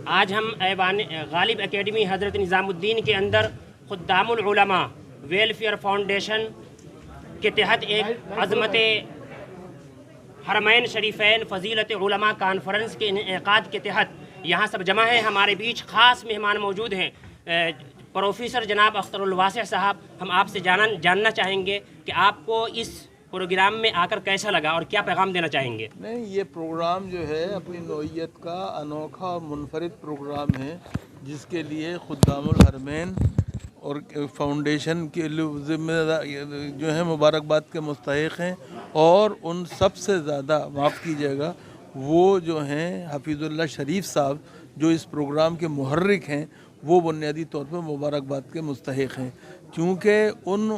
آج ہم ایوان غالب اکیڈمی حضرت نظام الدین کے اندر خدام العلماء ویلفیئر فاؤنڈیشن کے تحت ایک عظمت حرمین شریفین فضیلت علماء کانفرنس کے انعقاد کے تحت یہاں سب جمع ہیں. ہمارے بیچ خاص مہمان موجود ہیں. پروفیسر جناب اختر الواسع صاحب، ہم آپ سے جاننا چاہیں گے کہ آپ کو اس پروگرام میں آ کر کیسا لگا اور کیا پیغام دینا چاہیں گے؟ نہیں، یہ پروگرام جو ہے اپنی نوعیت کا انوکھا اور منفرد پروگرام ہے، جس کے لیے خدام الحرمین اور فاؤنڈیشن کے ذمہ جو ہیں مبارکباد کے مستحق ہیں. اور ان سب سے زیادہ معاف کیجیے گا وہ جو ہیں حفیظ اللہ شریف صاحب جو اس پروگرام کے محرک ہیں، وہ بنیادی طور پر مبارکباد کے مستحق ہیں، کیونکہ ان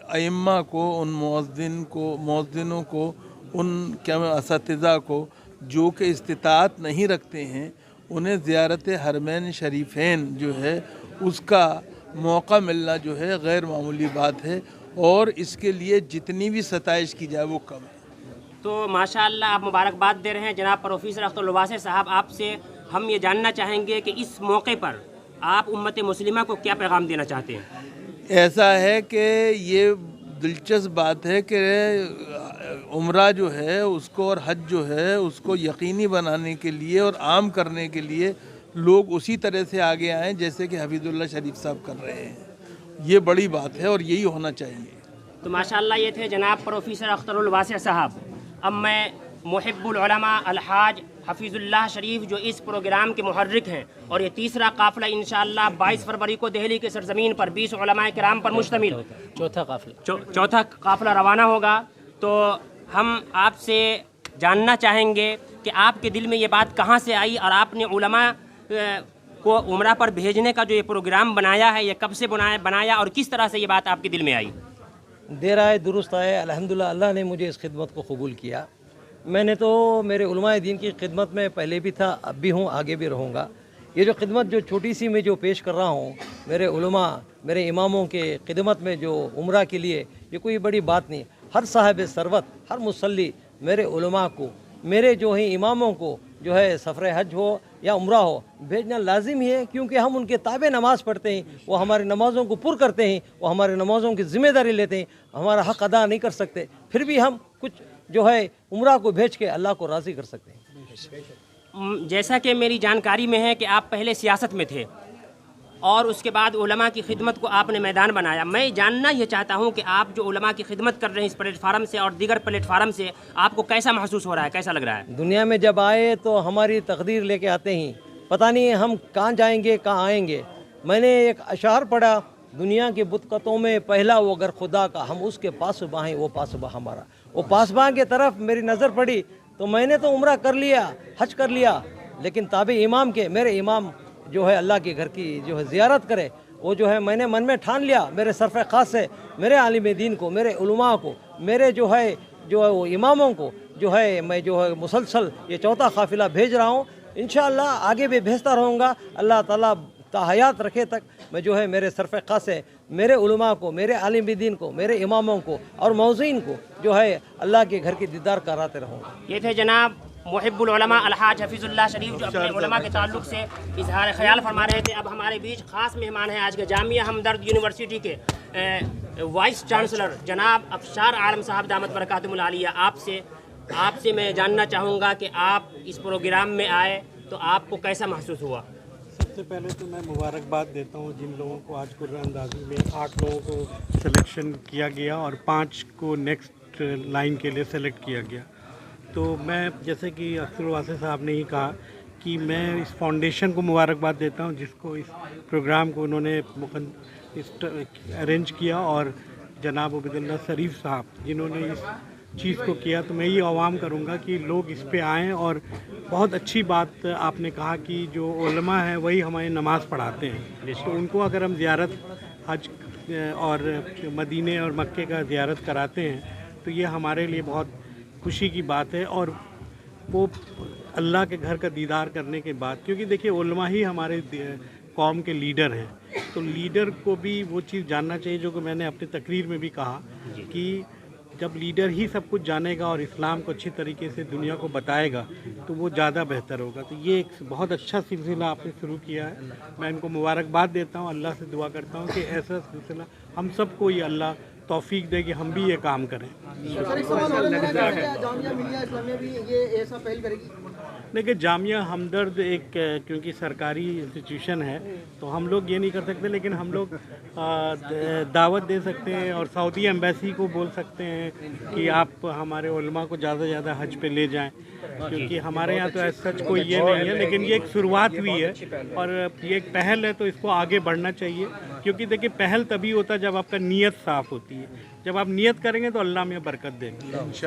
ائمہ کو، ان مؤذنوں کو، ان اساتذہ کو جو کہ استطاعت نہیں رکھتے ہیں، انہیں زیارت حرمین شریفین جو ہے اس کا موقع ملنا جو ہے غیر معمولی بات ہے، اور اس کے لیے جتنی بھی ستائش کی جائے وہ کم ہے. تو ماشاءاللہ آپ مبارکباد دے رہے ہیں. جناب پروفیسر اختر الواسع صاحب، آپ سے ہم یہ جاننا چاہیں گے کہ اس موقع پر آپ امت مسلمہ کو کیا پیغام دینا چاہتے ہیں؟ ایسا ہے کہ یہ دلچسپ بات ہے کہ عمرہ جو ہے اس کو اور حج جو ہے اس کو یقینی بنانے کے لیے اور عام کرنے کے لیے لوگ اسی طرح سے آگے آئیں جیسے کہ حفیظ اللہ شریف صاحب کر رہے ہیں. یہ بڑی بات ہے اور یہی ہونا چاہیے. تو ماشاءاللہ یہ تھے جناب پروفیسر اختر الواسع صاحب. اب میں محب العلماء الحاج حفیظ اللہ شریف جو اس پروگرام کے محرک ہیں، اور یہ تیسرا قافلہ انشاءاللہ 22 فروری کو دہلی کی سرزمین پر 20 علماء کرام پر مشتمل چوتھا قافلہ روانہ ہوگا. تو ہم آپ سے جاننا چاہیں گے کہ آپ کے دل میں یہ بات کہاں سے آئی اور آپ نے علماء کو عمرہ پر بھیجنے کا جو یہ پروگرام بنایا ہے، یہ کب سے بنایا اور کس طرح سے یہ بات آپ کے دل میں آئی؟ دیر آئے درست آئے، الحمدللہ اللہ نے مجھے اس خدمت کو قبول کیا. میں نے تو میرے علماء دین کی خدمت میں پہلے بھی تھا، اب بھی ہوں، آگے بھی رہوں گا. یہ جو خدمت جو چھوٹی سی میں جو پیش کر رہا ہوں میرے علماء، میرے اماموں کے خدمت میں، جو عمرہ کے لیے، یہ کوئی بڑی بات نہیں. ہر صاحب ثروت، ہر مصلی میرے علماء کو، میرے جو ہیں اماموں کو جو ہے سفر حج ہو یا عمرہ ہو بھیجنا لازم ہی ہے، کیونکہ ہم ان کے تابع نماز پڑھتے ہیں، وہ ہمارے نمازوں کو پر کرتے ہیں، وہ ہمارے نمازوں کی ذمہ داری لیتے ہیں. ہمارا حق ادا نہیں کر سکتے، پھر بھی ہم کچھ جو ہے عمرہ کو بھیج کے اللہ کو راضی کر سکتے ہیں. جیسا کہ میری جانکاری میں ہے کہ آپ پہلے سیاست میں تھے اور اس کے بعد علماء کی خدمت کو آپ نے میدان بنایا. میں جاننا یہ چاہتا ہوں کہ آپ جو علماء کی خدمت کر رہے ہیں اس پلیٹ فارم سے اور دیگر پلیٹ فارم سے، آپ کو کیسا محسوس ہو رہا ہے، کیسا لگ رہا ہے؟ دنیا میں جب آئے تو ہماری تقدیر لے کے آتے ہیں، پتہ نہیں ہم کہاں جائیں گے، کہاں آئیں گے. میں نے ایک اشعار پڑھا، دنیا کے بتکتوں میں پہلا وہ گر خدا کا، ہم اس کے پاسباں ہیں، وہ پاسباں ہمارا. وہ پاسباں کی طرف میری نظر پڑی تو میں نے تو عمرہ کر لیا، حج کر لیا، لیکن تابع امام کے، میرے امام جو ہے اللہ کے گھر کی جو ہے زیارت کرے، وہ جو ہے میں نے من میں ٹھان لیا. میرے صرف خاص سے میرے عالم دین کو، میرے علماء کو، میرے جو ہے وہ اماموں کو جو ہے میں جو ہے مسلسل یہ چوتھا قافلہ بھیج رہا ہوں. انشاءاللہ آگے بھی بھیجتا رہوں گا. اللہ تعالیٰ تا حیات رکھے تک میں جو ہے میرے صرف خاص سے میرے علماء کو، میرے عالم دین کو، میرے اماموں کو اور موذین کو جو ہے اللہ کے گھر کی دیدار کراتے رہوں گا. یہ تھے جناب محب العلماء الحاج حفیظ اللہ شریف جو اپنے علماء کے تعلق سے اظہار خیال فرما رہے تھے. اب ہمارے بیچ خاص مہمان ہیں آج کے جامعہ ہمدرد یونیورسٹی کے وائس چانسلر جناب ابشار عالم صاحب دامت برکاتہم العالیہ. آپ سے میں جاننا چاہوں گا کہ آپ اس پروگرام میں آئے تو آپ کو کیسا محسوس ہوا؟ سب سے پہلے تو میں مبارکباد دیتا ہوں جن لوگوں کو آج قرآن اندازی میں 8 لوگوں کو سلیکشن کیا گیا اور 5 کو نیکسٹ لائن کے لیے سلیکٹ کیا گیا. تو میں جیسے کہ اختر الواسع صاحب نے ہی کہا کہ میں اس فاؤنڈیشن کو مبارکباد دیتا ہوں جس کو اس پروگرام کو انہوں نے ارینج کیا، اور جناب عبید اللہ شریف صاحب جنہوں نے اس چیز کو کیا. تو میں یہ عوام کروں گا کہ لوگ اس پہ آئیں. اور بہت اچھی بات آپ نے کہا کہ جو علماء ہیں وہی ہمیں نماز پڑھاتے ہیں، تو ان کو اگر ہم زیارت حج اور مدینے اور مکے کا زیارت کراتے ہیں تو یہ ہمارے لیے بہت خوشی کی بات ہے. اور وہ اللہ کے گھر کا دیدار کرنے کے بعد، کیونکہ دیکھیے علماء ہی ہمارے قوم کے لیڈر ہیں، تو لیڈر کو بھی وہ چیز جاننا چاہیے جو کہ میں نے اپنی تقریر میں بھی کہا کہ जब लीडर ही सब कुछ जानेगा और इस्लाम को अच्छी तरीके से दुनिया को बताएगा तो वो ज़्यादा बेहतर होगा। तो ये एक बहुत अच्छा सिलसिला आपने शुरू किया है, मैं इनको मुबारकबाद देता हूँ। अल्लाह से दुआ करता हूँ कि ऐसा सिलसिला हम सबको ही अल्लाह तौफीक दे कि हम भी ये काम करें। देखिए जामिया हमदर्द एक क्योंकि सरकारी इंस्टीट्यूशन है तो हम लोग ये नहीं कर सकते, लेकिन हम लोग दावत दे सकते हैं और सऊदी एम्बेसी को बोल सकते हैं कि आप हमारे उलमा को ज़्यादा से ज़्यादा हज पे ले जाएं, क्योंकि हमारे यहाँ तो ऐसा सच कोई ये नहीं है, लेकिन ये एक शुरुआत हुई है और ये एक पहल है तो इसको आगे बढ़ना चाहिए। क्योंकि देखिए पहल तभी होता है जब आपका नीयत साफ़ होती है, जब आप नियत करेंगे तो अल्लाह में बरकत देंगे।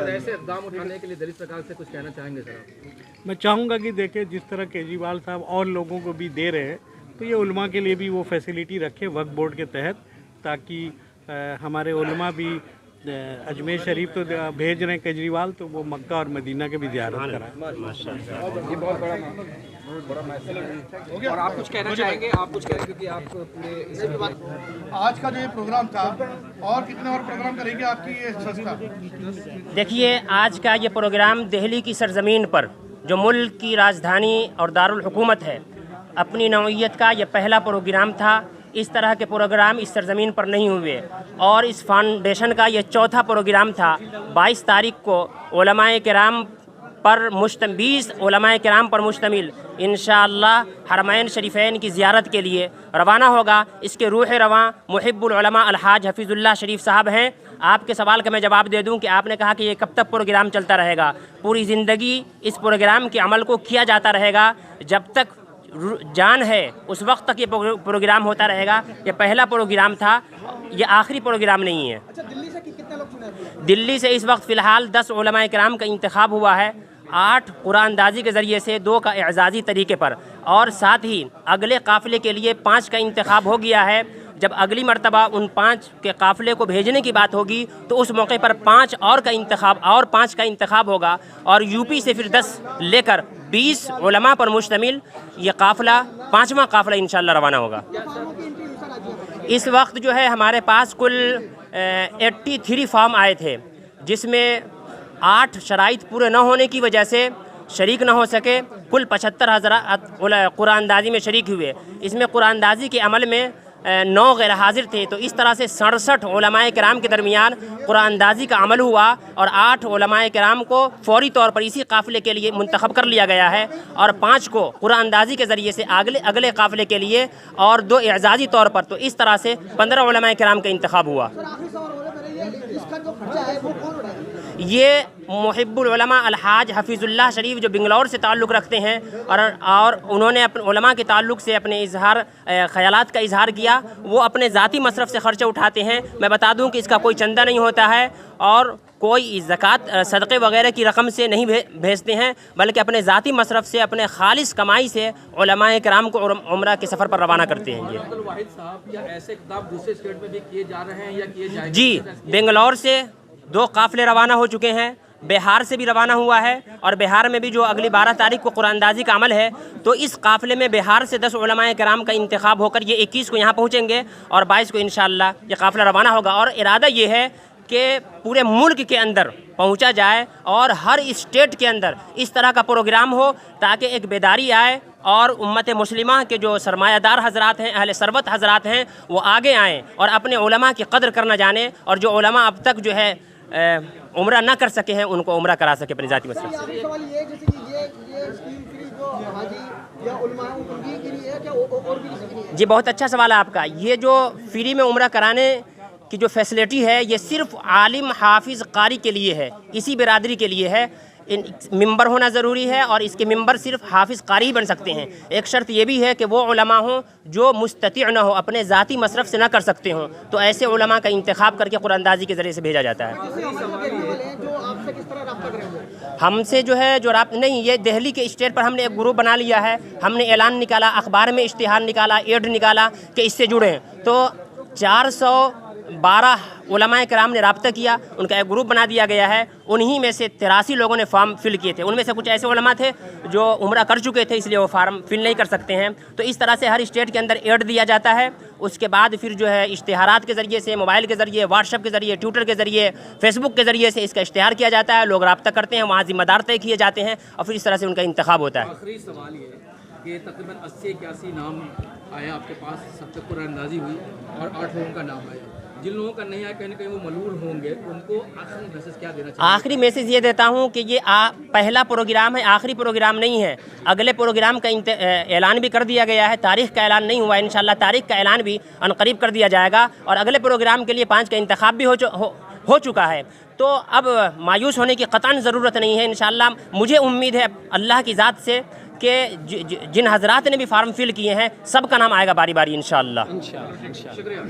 ऐसे इक़दाम उठाने के लिए दलित सरकार से कुछ कहना चाहेंगे सर आप? मैं चाहूँगा कि देखें जिस तरह केजरीवाल साहब और लोगों को भी दे रहे हैं तो ये उलमा के लिए भी वो फैसिलिटी रखे वक्फ बोर्ड के तहत, ताकि हमारे उलमा भी अजमेर शरीफ तो भेज रहे हैं केजरीवाल, तो वो मक्का और मदीना के भी ज़ियारत कराएं। ये बहुत बड़ा मैसेज है। और आप कुछ कहना चाहेंगे? आप कुछ कहें क्योंकि आप पूरे आज का जो ये प्रोग्राम था और कितने और प्रोग्राम करेगी आपकी ये संस्था? देखिए आज का ये प्रोग्राम दिल्ली की सरजमीन पर जो मुल्क की राजधानी और दारुल हुकूमत है, अपनी नौइयत का ये पहला प्रोग्राम था। इस तरह के प्रोग्राम इस सरजमीन पर नहीं हुए और इस फाउंडेशन का ये चौथा प्रोग्राम था। 22 तारीख को उलमाए किराम पर 20 उलमाए किराम पर मुश्तमिल इंशाअल्लाह हरमैन शरीफैन की ज़ियारत के लिए रवाना होगा। इसके रूह रवां मुहिब्बुल उलमा अलहाज हफीज़ुल्लाह शरीफ साहब हैं। आपके सवाल का मैं जवाब दे दूं कि आपने कहा कि ये कब तक प्रोग्राम चलता रहेगा। पूरी ज़िंदगी इस प्रोग्राम के अमल को किया जाता रहेगा, जब तक जान है उस वक्त तक ये प्रोग्राम होता रहेगा। ये पहला प्रोग्राम था, ये आखिरी प्रोग्राम नहीं है। अच्छा, दिल्ली से कितने लोग चुने? दिल्ली से इस वक्त फ़िलहाल 10 उलमाए किराम का इंतखाब हुआ है, 8 कुरानदाजी के ज़रिए से, 2 का एजाज़ी तरीके पर, और साथ ही अगले काफ़िले के लिए 5 का इंतखाब हो गया है। जब अगली मर्तबा उन 5 के काफ़िले को भेजने की बात होगी तो उस मौके पर 5 और का इंतखाब होगा और यूपी से फिर 10 लेकर 20 उलमा पर मुश्तमिल ये काफ़िला 5वां काफ़िला इंशाअल्लाह रवाना होगा। इस वक्त जो है हमारे पास कुल 83 फॉर्म आए थे, जिसमें 8 शराइत पूरे न होने की वजह से शरीक न हो सके। कुल 75,000 कुरानदाजी में शरीक हुए। इसमें कुरानदाजी के अमल में 9 गैर हाजिर थे। तो इस तरह से 67 उलमाए किराम के दरमियान कुरानदाजी का अमल हुआ और 8 उलमाए किराम को फौरी तौर पर इसी काफ़िले के लिए मुंतखब कर लिया गया है और 5 को कुरानदाजी के ज़रिए से अगले काफ़िले के लिए और 2 एजाज़ी तौर पर। तो इस तरह से 15 उलमाए किराम का इंतखाब हुआ। ये मुहिब्बुल उलमा अलहाज हफीज़ुल्लाह शरीफ जो बेंगलौर से ताल्लुक़ रखते हैं और उन्होंने अपने उलमा के ताल्लुक़ से अपने ख़यालात का इजहार किया, वो अपने ज़ाती मसरफ़ से ख़र्चा उठाते हैं। मैं बता दूं कि इसका कोई चंदा नहीं होता है और कोई ज़कात सदक़े वगैरह की रकम से नहीं भेजते हैं, बल्कि अपने ज़ाती मसरफ़ से, अपने खालिस कमाई से उलमाए किराम को उम्रा के सफ़र पर रवाना करते हैं। ऐसे इक़दाम दूसरे स्टेट में भी किए जा रहे हैं या किए जाएंगे? जी, बेंगलौर से 2 काफ़िले रवाना हो चुके हैं, बिहार से भी रवाना हुआ है और बिहार में भी जो अगली 12 तारीख को कुरानदाजी का अमल है, तो इस काफ़िले में बिहार से 10 उलमाए किराम का इंतखाब होकर ये 21 को यहाँ पहुँचेंगे और 22 को इंशाअल्लाह ये काफ़िला रवाना होगा। और इरादा ये है कि पूरे मुल्क के अंदर पहुँचा जाए और हर स्टेट के अंदर इस तरह का प्रोग्राम हो, ताकि एक बेदारी आए और उम्मत मुस्लिमा के जो सरमायादार हजरात हैं, अहले सरबत हजरात हैं, वो आगे आएँ और अपने उलमा की कदर करना जाने, और जो उलमा अब तक जो है उम्रा ना कर सके हैं उनको उम्रा करा सके अपनी ज़ाती मसरफ़ से। जी, बहुत अच्छा सवाल है आपका। ये जो फ्री में उम्रा कराने की जो फैसिलिटी है, ये सिर्फ़ आलिम हाफिज़ कारी के लिए है, इसी बिरादरी के लिए है। मिंबर होना ज़रूरी है और इसके मिंबर सिर्फ हाफिज़ कारी ही बन सकते हैं। एक शर्त ये भी है कि वो उलमा हों जो मुस्तती न हो, अपने ज़ाती मसरफ़ से ना कर सकते हों, तो ऐसे उलमा का इंतखाब करके कुरानदाजी के ज़रिए से भेजा जाता है। हमसे जो है जो नहीं, ये दिल्ली के स्टेट पर हमने एक ग्रुप बना लिया है, हमने ऐलान निकाला, अखबार में इश्तिहार निकाला, एड निकाला कि इससे जुड़ें। तो 400 12 उलमाए कराम ने रब्ता किया, उनका एक ग्रुप बना दिया गया है। उन्हीं में से 83 लोगों ने फॉर्म फिल किए थे। उनमें से कुछ ऐसे उलमा थे जो उम्रा कर चुके थे, इसलिए वो फार्म फिल नहीं कर सकते हैं। तो इस तरह से हर स्टेट के अंदर ऐड दिया जाता है। उसके बाद फिर जो है इश्तिहारात के ज़रिए से, मोबाइल के ज़रिए, व्हाट्सएप के ज़रिए, ट्विटर के ज़रिए, फेसबुक के ज़रिए से इसका इश्तिहार किया जाता है। लोग रब्ता करते हैं, वहाँ ज़िम्मेदार तय किए जाते हैं और फिर इस तरह से उनका इंतखाब होता है। आखिरी सवाल ये है कि तकरीबन 80-81 नाम आया आपके पास, सब तक कुरान अंदाज़ी हुई और 8 लोगों का नाम आया। जिन लोगों का नहीं आया, कहीं ना कहीं वो मलूल होंगे, उनको आखिरी मैसेज क्या देना चाहिए? आखिरी मैसेज ये देता हूँ कि ये पहला प्रोग्राम है, आखिरी प्रोग्राम नहीं है। अगले प्रोग्राम का ऐलान भी कर दिया गया है, तारीख़ का ऐलान नहीं हुआ है। इंशाअल्लाह तारीख़ का ऐलान भी अनकरीब कर दिया जाएगा और अगले प्रोग्राम के लिए 5 का इंतखाब भी हो चुका है। तो अब मायूस होने की क़तअन ज़रूरत नहीं है। इंशाअल्लाह मुझे उम्मीद है अल्लाह की ज़ात से कि जिन हज़रात ने भी फार्म फिल किए हैं, सबका नाम आएगा बारी बारी इंशाअल्लाह। शुक्रिया।